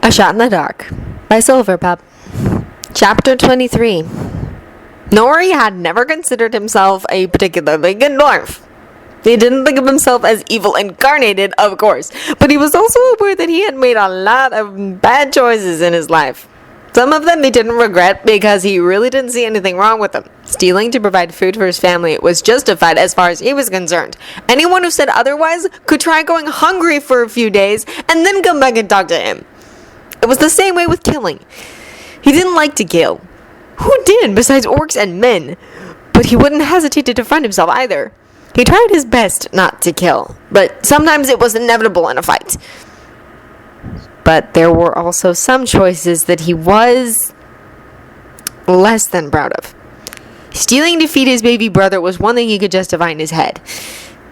A Shot in the Dark by Silverpup. Chapter 23. Nori had never considered himself a particularly good dwarf. He didn't think of himself as evil incarnated, of course, but he was also aware that he had made a lot of bad choices in his life. Some of them he didn't regret because he really didn't see anything wrong with them. Stealing to provide food for his family was justified as far as he was concerned. Anyone who said otherwise could try going hungry for a few days and then come back and talk to him. It was the same way with killing. He didn't like to kill. Who did besides orcs and men? But he wouldn't hesitate to defend himself either. He tried his best not to kill, but sometimes it was inevitable in a fight. But there were also some choices that he was less than proud of. Stealing to feed his baby brother was one thing he could justify in his head.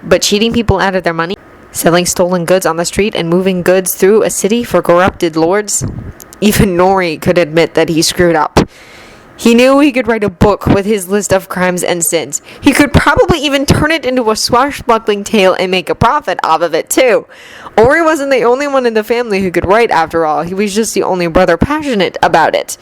But cheating people out of their money, selling stolen goods on the street, and moving goods through a city for corrupted lords, even Nori could admit that he screwed up. He knew he could write a book with his list of crimes and sins. He could probably even turn it into a swashbuckling tale and make a profit off of it too. Ori wasn't the only one in the family who could write after all. He was just the only brother passionate about it.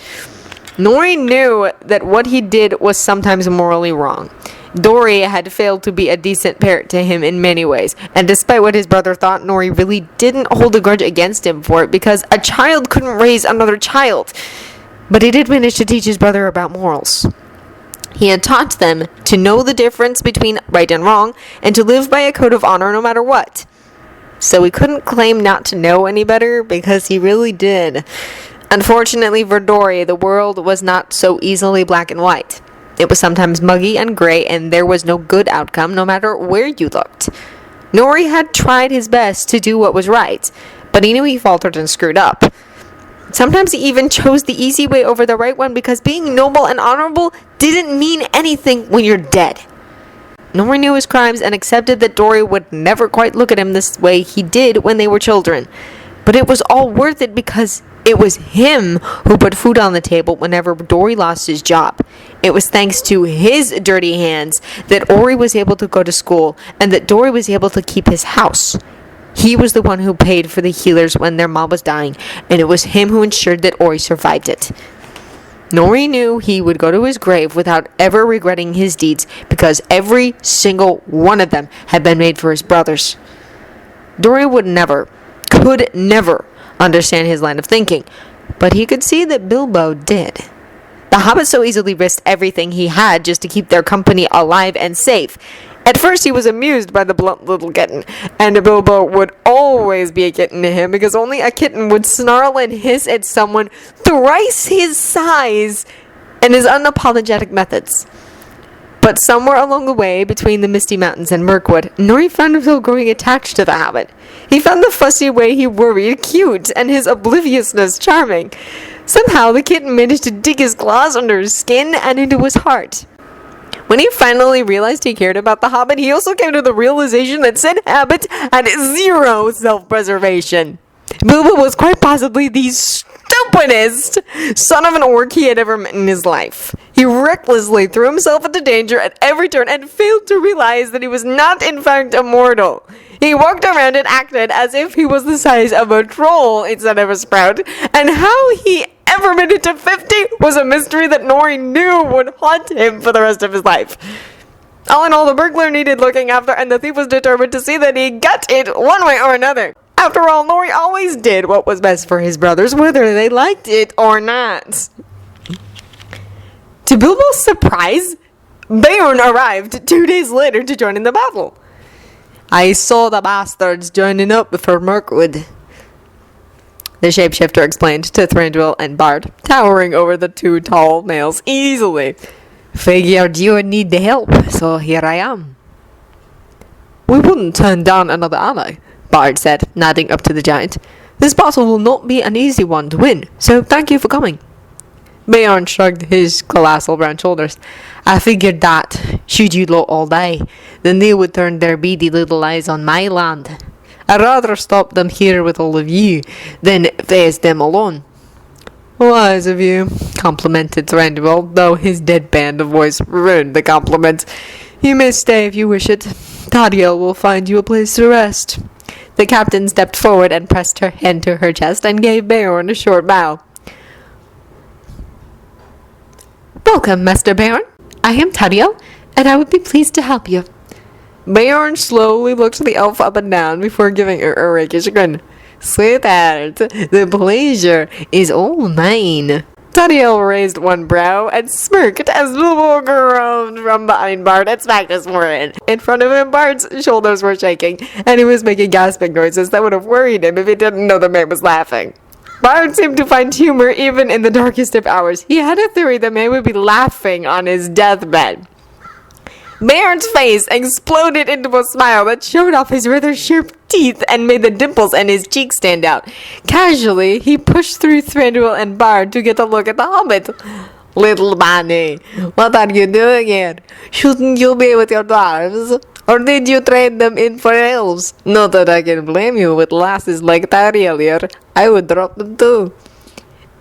Nori knew that what he did was sometimes morally wrong. Dori had failed to be a decent parent to him in many ways, and despite what his brother thought, Nori really didn't hold a grudge against him for it because a child couldn't raise another child. But he did manage to teach his brother about morals. He had taught them to know the difference between right and wrong, and to live by a code of honor no matter what. So he couldn't claim not to know any better, because he really did. Unfortunately for Dori, the world was not so easily black and white. It was sometimes muggy and gray, and there was no good outcome no matter where you looked. Nori had tried his best to do what was right, but he knew he faltered and screwed up. Sometimes he even chose the easy way over the right one because being noble and honorable didn't mean anything when you're dead. Nori knew his crimes and accepted that Dori would never quite look at him this way he did when they were children. But it was all worth it because it was him who put food on the table whenever Dori lost his job. It was thanks to his dirty hands that Ori was able to go to school and that Dori was able to keep his house. He was the one who paid for the healers when their mom was dying, and it was him who ensured that Ori survived it. Nori knew he would go to his grave without ever regretting his deeds because every single one of them had been made for his brothers. Dori could never understand his line of thinking, but he could see that Bilbo did. The hobbit so easily risked everything he had just to keep their company alive and safe. At first he was amused by the blunt little kitten, and Bilbo would always be a kitten to him because only a kitten would snarl and hiss at someone thrice his size and his unapologetic methods. But somewhere along the way, between the Misty Mountains and Mirkwood, Nori found himself growing attached to the hobbit. He found the fussy way he worried cute, and his obliviousness charming. Somehow the kitten managed to dig his claws under his skin and into his heart. When he finally realized he cared about the hobbit, he also came to the realization that said habit had zero self-preservation. Bilbo was quite possibly the stupidest son of an orc he had ever met in his life. He recklessly threw himself into danger at every turn and failed to realize that he was not in fact immortal. He walked around and acted as if he was the size of a troll instead of a sprout, and how he ever made it to 50 was a mystery that Nori knew would haunt him for the rest of his life. All in all, the burglar needed looking after, and the thief was determined to see that he got it one way or another. After all, Nori always did what was best for his brothers, whether they liked it or not. To Bilbo's surprise, Beorn arrived 2 days later to join in the battle. "I saw the bastards joining up for Mirkwood," the shapeshifter explained to Thranduil and Bard, towering over the two tall males easily. "Figured you would need the help, so here I am." "We wouldn't turn down another ally," Bard said, nodding up to the giant. "This battle will not be an easy one to win, so thank you for coming." Beorn shrugged his colossal brown shoulders. "I figured that, should you lot all die, then they would turn their beady little eyes on my land. I'd rather stop them here with all of you than face them alone." "Wise of you," complimented Thranduil, though his deadpan voice ruined the compliment. "You may stay if you wish it. Tadiel will find you a place to rest." The captain stepped forward and pressed her hand to her chest and gave Beorn a short bow. Welcome, Master Beorn. I am Tariel, and I would be pleased to help you. Beorn slowly looked the elf up and down before giving her a rakish grin. Sweetheart, the pleasure is all mine. Tariel raised one brow and smirked as Bilbo groaned from behind Bard and smacked his forehead. In front of him, Bard's shoulders were shaking, and he was making gasping noises that would have worried him if he didn't know the man was laughing. Bard seemed to find humor even in the darkest of hours. He had a theory the man would be laughing on his deathbed. Beorn's face exploded into a smile that showed off his rather sharp teeth and made the dimples in his cheeks stand out. Casually, he pushed through Thranduil and Bard to get a look at the hobbit. Little bunny, what are you doing here? Shouldn't you be with your dwarves? Or did you trade them in for elves? Not that I can blame you with lasses like Tariel here. I would drop them too.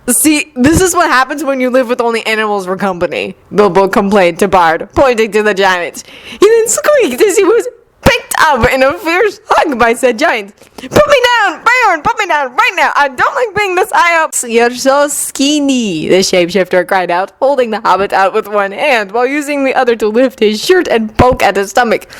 See, this is what happens when you live with only animals for company, Bilbo complained to Bard, pointing to the giant. He then squeaked as he was picked up in a fierce hug by said giant. Put me down, Beorn, put me down right now. I don't like being this high up. You're so skinny, the shapeshifter cried out, holding the hobbit out with one hand while using the other to lift his shirt and poke at his stomach.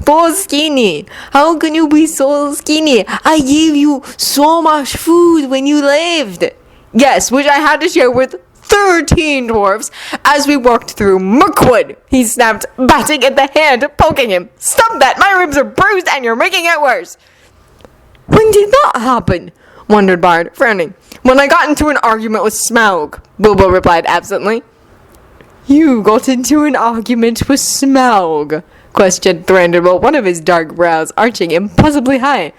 So skinny. How can you be so skinny? I gave you so much food when you lived. Yes, which I had to share with 13 dwarves as we walked through Mirkwood. He snapped, batting at the hand, poking him. Stop that! My ribs are bruised and you're making it worse. When did that happen? Wondered Bard, frowning. When I got into an argument with Smaug, Bilbo replied absently. You got into an argument with Smaug? Questioned Thranduil, one of his dark brows arching impossibly high.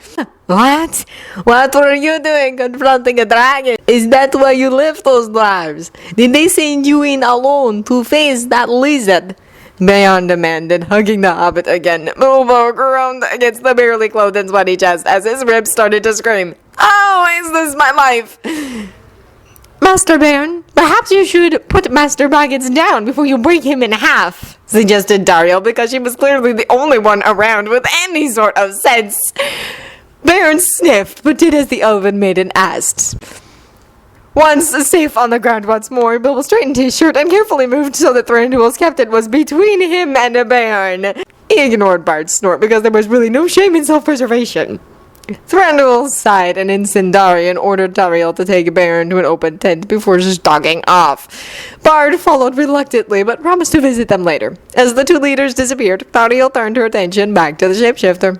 What? What were you doing confronting a dragon? Is that why you left those dwarves? Did they send you in alone to face that lizard? Beorn demanded, hugging the hobbit again. Bilbo groaned against the barely clothed and sweaty chest as his ribs started to scream. Oh, is this my life? Master Beorn, perhaps you should put Master Baggins down before you break him in half, suggested Tariel, because she was clearly the only one around with any sort of sense. Beorn sniffed, but did as the elven maiden asked. Once safe on the ground once more, Bilbo straightened his shirt and carefully moved so that Thranduil's captain was between him and Beorn. He ignored Bard's snort because there was really no shame in self-preservation. Thranduil sighed and in Sindarian ordered Tariel to take Beorn to an open tent before stalking off. Bard followed reluctantly but promised to visit them later. As the two leaders disappeared, Tariel turned her attention back to the shapeshifter.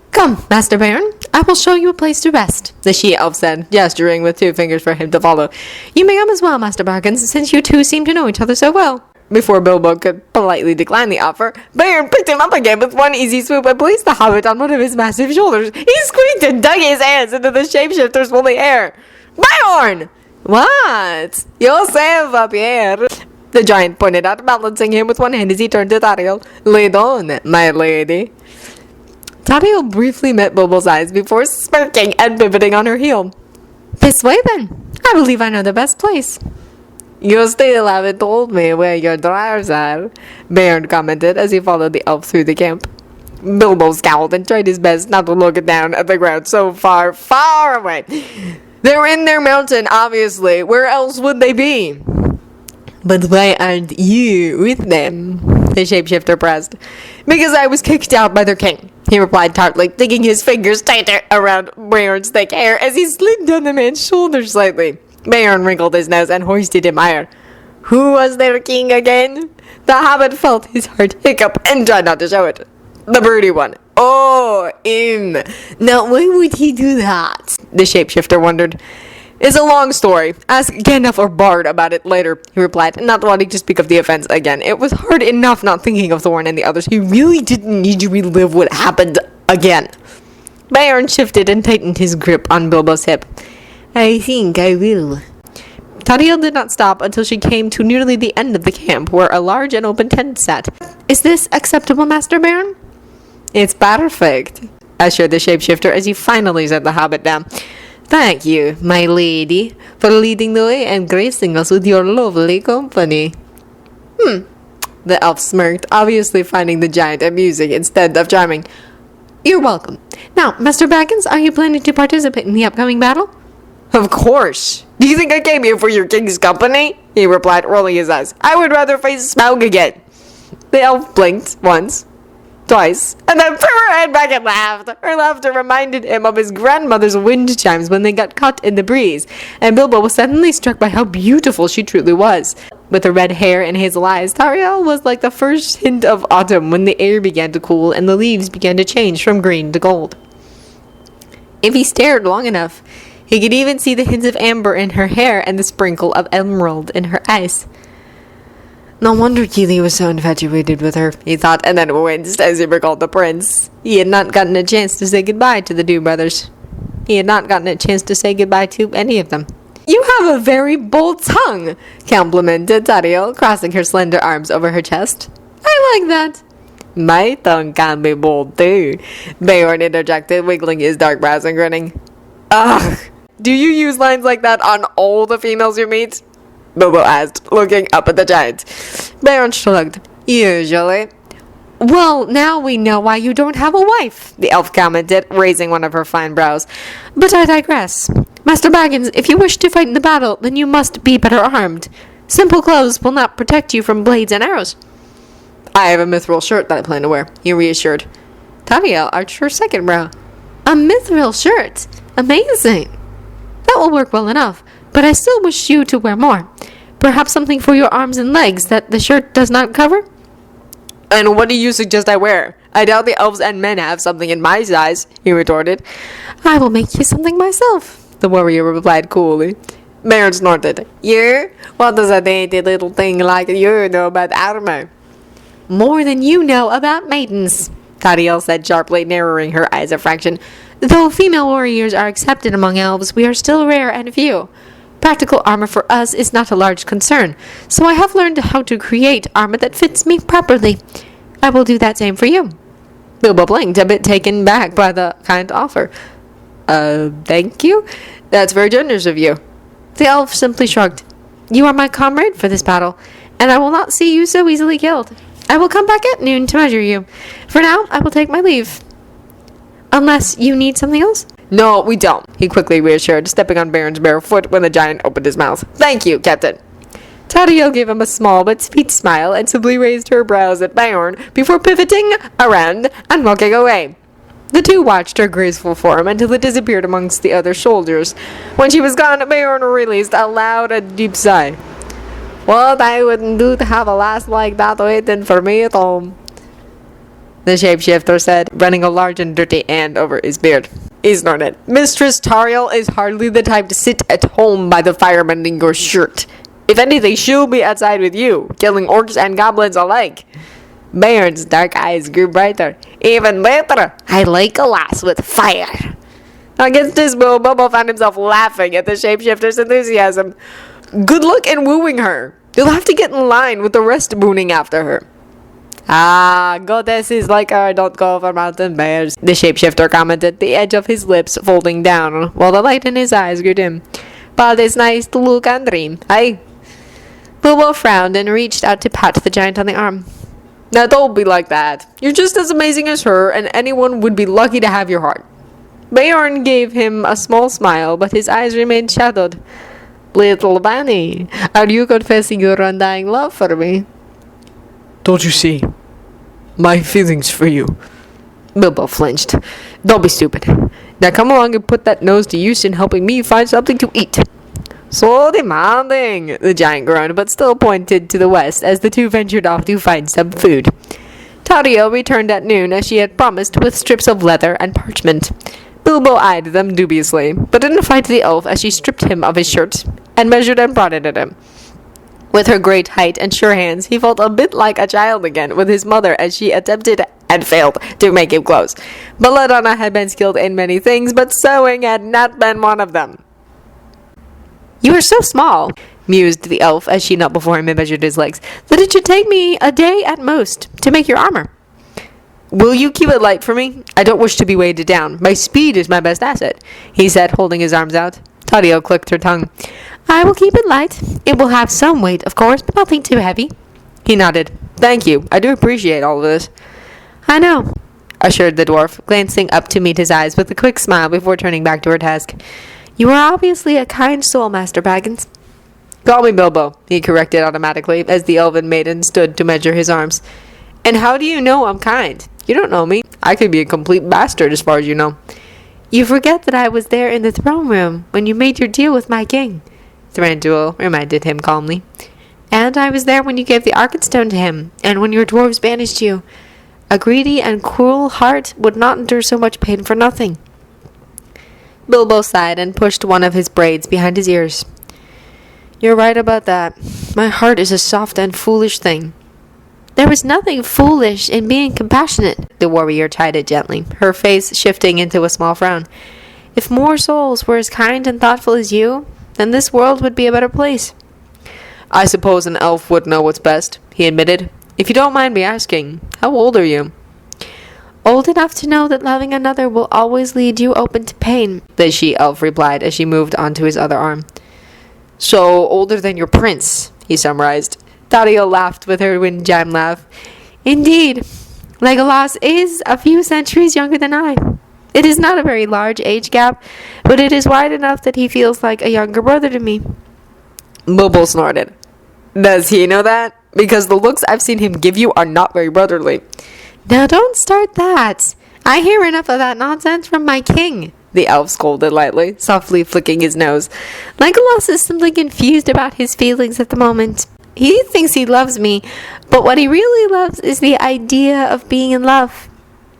Come, Master Beorn, I will show you a place to rest, the she-elf said, gesturing with 2 fingers for him to follow. You may come as well, Master Baggins, since you two seem to know each other so well. Before Bilbo could politely decline the offer, Beorn picked him up again with one easy swoop and placed the hobbit on one of his massive shoulders. He squeaked and dug his hands into the shapeshifter's woolly hair. Beorn! What? You're safe up here, the giant pointed out, balancing him with one hand as he turned to Tariel. Lead on, my lady. Tariel briefly met Bilbo's eyes before smirking and pivoting on her heel. This way then. I believe I know the best place. You still haven't told me where your dwarves are, Beorn commented as he followed the elf through the camp. Bilbo scowled and tried his best not to look down at the ground so far, far away. They're in their mountain, obviously. Where else would they be? But why aren't you with them? The shapeshifter pressed. Because I was kicked out by their king, he replied tartly, digging his fingers tighter around Beorn's thick hair as he slid down the man's shoulder slightly. Beorn wrinkled his nose and hoisted him higher. Who was their king again? The hobbit felt his heart hiccup and tried not to show it. The broody one. Oh, him. Now, why would he do that? The shapeshifter wondered. It's a long story. Ask Gandalf or Bard about it later, he replied, not wanting to speak of the offense again. It was hard enough not thinking of Thorin and the others. He really didn't need to relive what happened again. Beorn shifted and tightened his grip on Bilbo's hip. I think I will. Tariel did not stop until she came to nearly the end of the camp, where a large and open tent sat. Is this acceptable, Master Beorn? It's perfect, assured the shapeshifter as he finally set the hobbit down. Thank you, my lady, for leading the way and gracing us with your lovely company. The elf smirked, obviously finding the giant amusing instead of charming. You're welcome. Now, Master Baggins, are you planning to participate in the upcoming battle? Of course. Do you think I came here for your king's company? He replied, rolling his eyes. I would rather face Smaug again. The elf blinked once, twice, and then threw her head back and laughed. Her laughter reminded him of his grandmother's wind chimes when they got caught in the breeze, and Bilbo was suddenly struck by how beautiful she truly was. With her red hair and hazel eyes, Tauriel was like the first hint of autumn when the air began to cool and the leaves began to change from green to gold. If he stared long enough, he could even see the hints of amber in her hair and the sprinkle of emerald in her eyes. No wonder Keeley was so infatuated with her, he thought, and then winced as he recalled the prince. He had not gotten a chance to say goodbye to the two brothers. He had not gotten a chance to say goodbye to any of them. You have a very bold tongue, complimented Tauriel, crossing her slender arms over her chest. I like that. My tongue can be bold too, Beorn interjected, wiggling his dark brows and grinning. Ugh! Do you use lines like that on all the females you meet? Bilbo asked, looking up at the giant. Beorn shrugged. Usually. Well, now we know why you don't have a wife, the elf commented, raising one of her fine brows. But I digress. Master Baggins, if you wish to fight in the battle, then you must be better armed. Simple clothes will not protect you from blades and arrows. I have a mithril shirt that I plan to wear, he reassured. Tauriel arched her second brow. A mithril shirt? Amazing. That will work well enough, but I still wish you to wear more. Perhaps something for your arms and legs that the shirt does not cover? And what do you suggest I wear? I doubt the elves and men have something in my size, he retorted. I will make you something myself, the warrior replied coolly. Beorn snorted. You? What does a dainty little thing like you know about armor? More than you know about maidens, Tauriel said sharply, narrowing her eyes a fraction. Though female warriors are accepted among elves, we are still rare and few. Practical armor for us is not a large concern, so I have learned how to create armor that fits me properly. I will do that same for you. Bilbo blinked, a bit taken back by the kind offer. Thank you? That's very generous of you. The elf simply shrugged. You are my comrade for this battle, and I will not see you so easily killed. I will come back at noon to measure you. For now, I will take my leave. Unless you need something else? No, we don't, he quickly reassured, stepping on Beorn's bare foot when the giant opened his mouth. Thank you, Captain. Tauriel gave him a small but sweet smile and simply raised her brows at Beorn before pivoting around and walking away. The two watched her graceful form until it disappeared amongst the other soldiers. When she was gone, Beorn released a loud and deep sigh. What I wouldn't do to have a lass like that waiting for me at home, the shapeshifter said, running a large and dirty hand over his beard. He snorted. Mistress Tauriel is hardly the type to sit at home by the fire mending your shirt. If anything, she'll be outside with you, killing orcs and goblins alike. Beorn's dark eyes grew brighter. Even better, I like a lass with fire. Against his will, Bilbo found himself laughing at the shapeshifter's enthusiasm. Good luck in wooing her. You'll have to get in line with the rest mooning after her. Ah, goddesses like her don't go for mountain bears, the shapeshifter commented, the edge of his lips folding down, while the light in his eyes grew dim. But it's nice to look and dream, eh? Bilbo frowned and reached out to pat the giant on the arm. Now don't be like that. You're just as amazing as her, and anyone would be lucky to have your heart. Beorn gave him a small smile, but his eyes remained shadowed. Little Bunny, are you confessing your undying love for me? Don't you see? My feelings for you. Bilbo flinched. Don't be stupid. Now come along and put that nose to use in helping me find something to eat. So demanding, the giant groaned, but still pointed to the west as the two ventured off to find some food. Tauriel returned at noon as she had promised with strips of leather and parchment. Bilbo eyed them dubiously, but didn't fight the elf as she stripped him of his shirt and measured and brought it at him. With her great height and sure hands, he felt a bit like a child again with his mother as she attempted and failed to make him clothes. Belladonna had been skilled in many things, but sewing had not been one of them. You are so small, mused the elf as she knelt before him and measured his legs, that it should take me a day at most to make your armor. Will you keep it light for me? I don't wish to be weighed down. My speed is my best asset, he said, holding his arms out. Tauriel clicked her tongue. I will keep it light. It will have some weight, of course, but nothing too heavy. He nodded. Thank you. I do appreciate all of this. I know. assured the dwarf, glancing up to meet his eyes with a quick smile before turning back to her task. "You are obviously a kind soul, Master Baggins." "Call me Bilbo," he corrected automatically, as the elven maiden stood to measure his arms. "And how do you know I'm kind? You don't know me. I could be a complete bastard as far as you know." "You forget that I was there in the throne room when you made your deal with my king," Thranduil reminded him calmly. "And I was there when you gave the Arkenstone to him, and when your dwarves banished you. A greedy and cruel heart would not endure so much pain for nothing." Bilbo sighed and pushed one of his braids behind his ears. "You're right about that. My heart is a soft and foolish thing." "There was nothing foolish in being compassionate," the warrior chided gently, her face shifting into a small frown. "If more souls were as kind and thoughtful as you, then this world would be a better place." "I suppose an elf would know what's best," he admitted. "If you don't mind me asking, how old are you?" "Old enough to know that loving another will always lead you open to pain," the she-elf replied as she moved onto his other arm. "So, older than your prince," he summarized. Tauriel laughed with her wind-chime laugh. "Indeed, Legolas is a few centuries younger than I. It is not a very large age gap, but it is wide enough that he feels like a younger brother to me." Bilbo snorted. "Does he know that? Because the looks I've seen him give you are not very brotherly." "Now don't start that. I hear enough of that nonsense from my king," the elf scolded lightly, softly flicking his nose. "Legolas is simply confused about his feelings at the moment. He thinks he loves me, but what he really loves is the idea of being in love.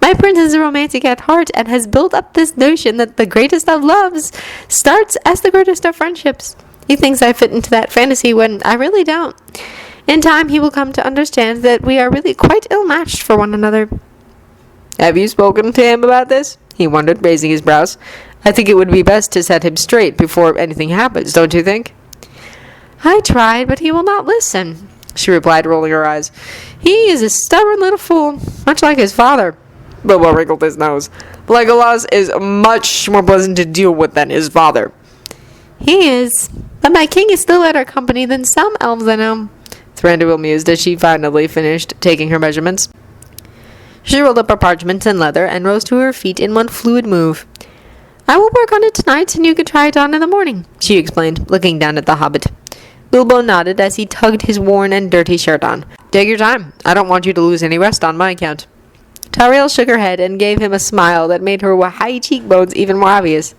My prince is a romantic at heart and has built up this notion that the greatest of loves starts as the greatest of friendships. He thinks I fit into that fantasy when I really don't. In time, he will come to understand that we are really quite ill-matched for one another." "Have you spoken to him about this?" he wondered, raising his brows. "I think it would be best to set him straight before anything happens, don't you think?" "I tried, but he will not listen," she replied, rolling her eyes. "He is a stubborn little fool, much like his father." Bilbo wrinkled his nose. "Legolas is much more pleasant to deal with than his father." "He is, but my king is still better company than some elves I know," Thranduil mused as she finally finished taking her measurements. She rolled up her parchment and leather and rose to her feet in one fluid move. "I will work on it tonight, and you can try it on in the morning," she explained, looking down at the hobbit. Bilbo nodded as he tugged his worn and dirty shirt on. "Take your time. I don't want you to lose any rest on my account." Tauriel shook her head and gave him a smile that made her high cheekbones even more obvious.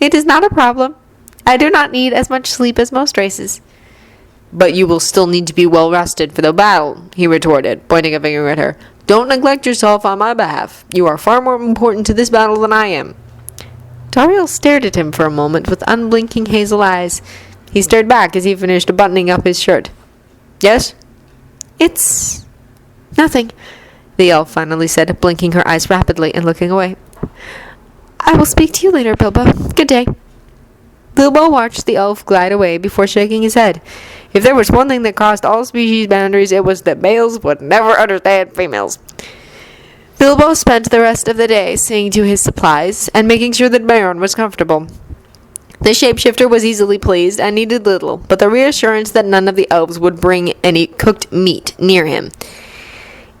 "It is not a problem. I do not need as much sleep as most races." "But you will still need to be well rested for the battle," he retorted, pointing a finger at her. "Don't neglect yourself on my behalf. You are far more important to this battle than I am." Tauriel stared at him for a moment with unblinking hazel eyes. He stared back as he finished buttoning up his shirt. "Yes?" "It's nothing," the elf finally said, blinking her eyes rapidly and looking away. "I will speak to you later, Bilbo. Good day." Bilbo watched the elf glide away before shaking his head. If there was one thing that crossed all species boundaries, it was that males would never understand females. Bilbo spent the rest of the day seeing to his supplies and making sure that Beorn was comfortable. The shapeshifter was easily pleased and needed little, but the reassurance that none of the elves would bring any cooked meat near him.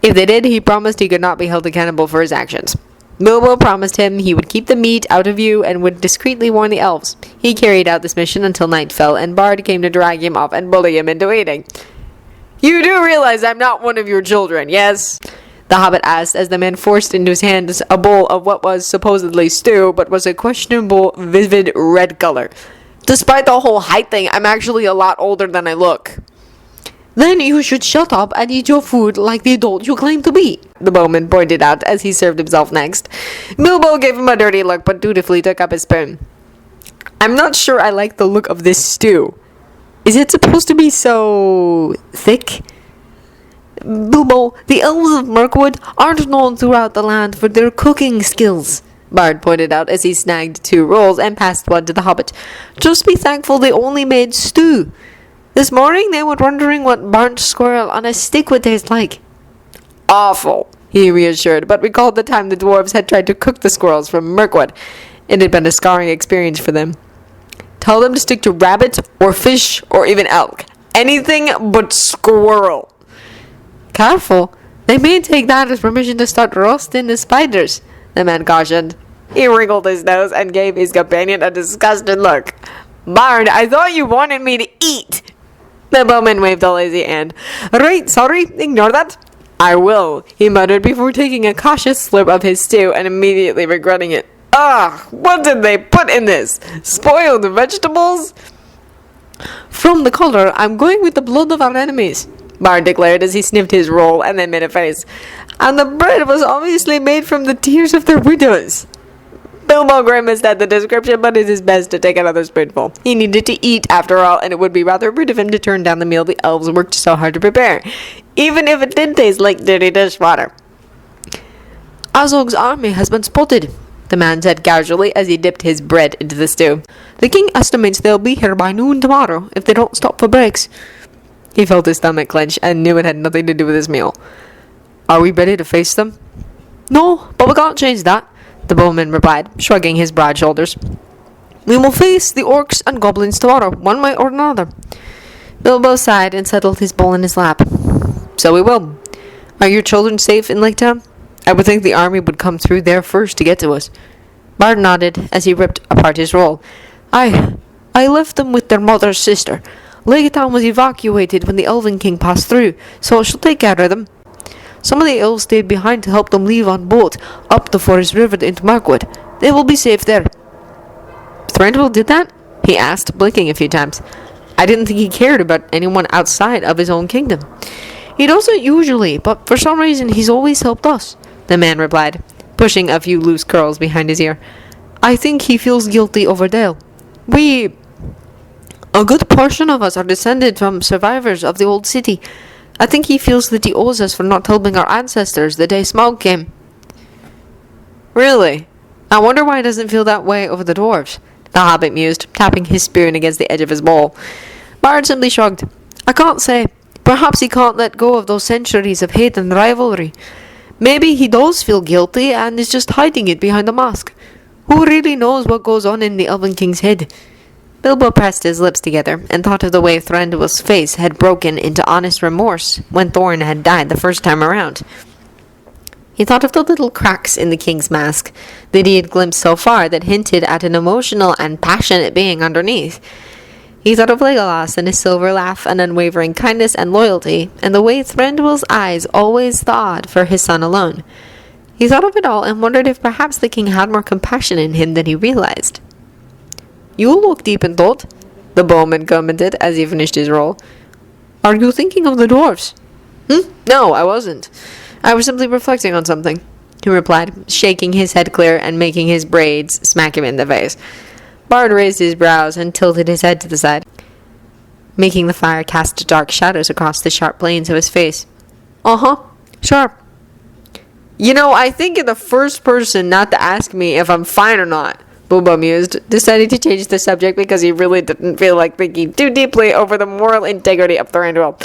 If they did, he promised he could not be held accountable for his actions. Bilbo promised him he would keep the meat out of view and would discreetly warn the elves. He carried out this mission until night fell, and Bard came to drag him off and bully him into eating. "You do realize I'm not one of your children, yes?" the hobbit asked as the man forced into his hands a bowl of what was supposedly stew, but was a questionable, vivid red color. "Despite the whole height thing, I'm actually a lot older than I look." "Then you should shut up and eat your food like the adult you claim to be," the bowman pointed out as he served himself next. Bilbo gave him a dirty look but dutifully took up his spoon. "I'm not sure I like the look of this stew. Is it supposed to be so thick?" "Bilbo, the elves of Mirkwood aren't known throughout the land for their cooking skills," Bard pointed out as he snagged 2 rolls and passed one to the hobbit. "Just be thankful they only made stew. This morning they were wondering what burnt squirrel on a stick would taste like." "Awful," he reassured, but recalled the time the dwarves had tried to cook the squirrels from Mirkwood. It had been a scarring experience for them. "Tell them to stick to rabbit or fish or even elk. Anything but squirrel." "Careful. They may take that as permission to start roasting the spiders, the man cautioned. He wrinkled his nose and gave his companion a disgusted look. Beorn, I thought you wanted me to eat. The bowman waved a lazy hand. Right, sorry, ignore that. I will, he muttered before taking a cautious slurp of his stew and immediately regretting it. Ugh, what did they put in this? Spoiled vegetables? From the color, I'm going with the blood of our enemies, Beorn declared as he sniffed his roll and then made a face. And the bread was obviously made from the tears of their widows. Bilbo grimaced at the description, but it is best to take another spoonful. He needed to eat, after all, and it would be rather rude of him to turn down the meal the elves worked so hard to prepare, even if it did taste like dirty dishwater. Azog's army has been spotted, the man said casually as he dipped his bread into the stew. The king estimates they'll be here by noon tomorrow if they don't stop for breaks. He felt his stomach clench and knew it had nothing to do with his meal. Are we ready to face them? No, but we can't change that, the bowman replied, shrugging his broad shoulders. We will face the orcs and goblins tomorrow, one way or another. Bilbo sighed and settled his bowl in his lap. So we will. Are your children safe in Lake Town? I would think the army would come through there first to get to us. Bard nodded as he ripped apart his roll. I left them with their mother's sister. Lake Town was evacuated when the Elven King passed through, so I shall take care of them. Some of the elves stayed behind to help them leave on boat up the Forest River into Mirkwood. They will be safe there. Thranduil did that? He asked, blinking a few times. I didn't think he cared about anyone outside of his own kingdom. He doesn't usually, but for some reason he's always helped us, the man replied, pushing a few loose curls behind his ear. I think he feels guilty over Dale. A good portion of us are descended from survivors of the old city. I think he feels that he owes us for not helping our ancestors the day Smaug came. Really? I wonder why he doesn't feel that way over the dwarves, the hobbit mused, tapping his spoon against the edge of his bowl. Bard simply shrugged. I can't say. Perhaps he can't let go of those centuries of hate and rivalry. Maybe he does feel guilty and is just hiding it behind a mask. Who really knows what goes on in the Elven King's head? Bilbo pressed his lips together and thought of the way Thranduil's face had broken into honest remorse when Thorin had died the first time around. He thought of the little cracks in the king's mask that he had glimpsed so far that hinted at an emotional and passionate being underneath. He thought of Legolas and his silver laugh and unwavering kindness and loyalty, and the way Thranduil's eyes always thawed for his son alone. He thought of it all and wondered if perhaps the king had more compassion in him than he realized. You look deep in thought, the bowman commented as he finished his roll. Are you thinking of the dwarves? No, I wasn't. I was simply reflecting on something, he replied, shaking his head clear and making his braids smack him in the face. Bard raised his brows and tilted his head to the side, making the fire cast dark shadows across the sharp planes of his face. Sure. You know, I think you're the first person not to ask me if I'm fine or not, Bilbo mused, deciding to change the subject because he really didn't feel like thinking too deeply over the moral integrity of Thranduil.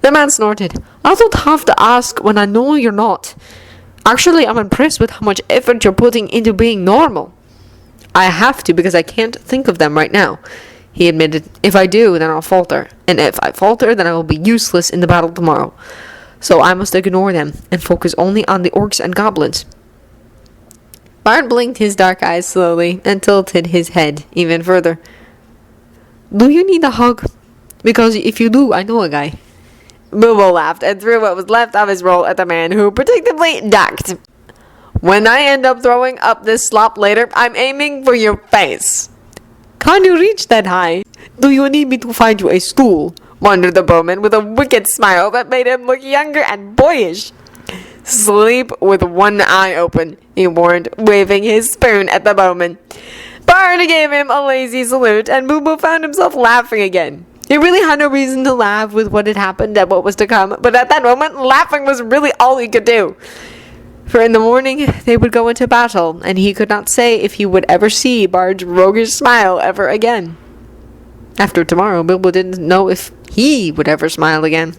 The man snorted. I don't have to ask when I know you're not. Actually, I'm impressed with how much effort you're putting into being normal. I have to because I can't think of them right now, he admitted. If I do, then I'll falter. And if I falter, then I will be useless in the battle tomorrow. So I must ignore them and focus only on the orcs and goblins. Bard blinked his dark eyes slowly and tilted his head even further. Do you need a hug? Because if you do, I know a guy. Bilbo laughed and threw what was left of his roll at the man, who predictably ducked. When I end up throwing up this slop later, I'm aiming for your face. Can you reach that high? Do you need me to find you a stool? Wondered the bowman with a wicked smile that made him look younger and boyish. Sleep with one eye open, he warned, waving his spoon at the bowman. Bard gave him a lazy salute, and Bilbo found himself laughing again. He really had no reason to laugh with what had happened and what was to come, but at that moment, laughing was really all he could do. For in the morning, they would go into battle, and he could not say if he would ever see Bard's roguish smile ever again. After tomorrow, Bilbo didn't know if he would ever smile again.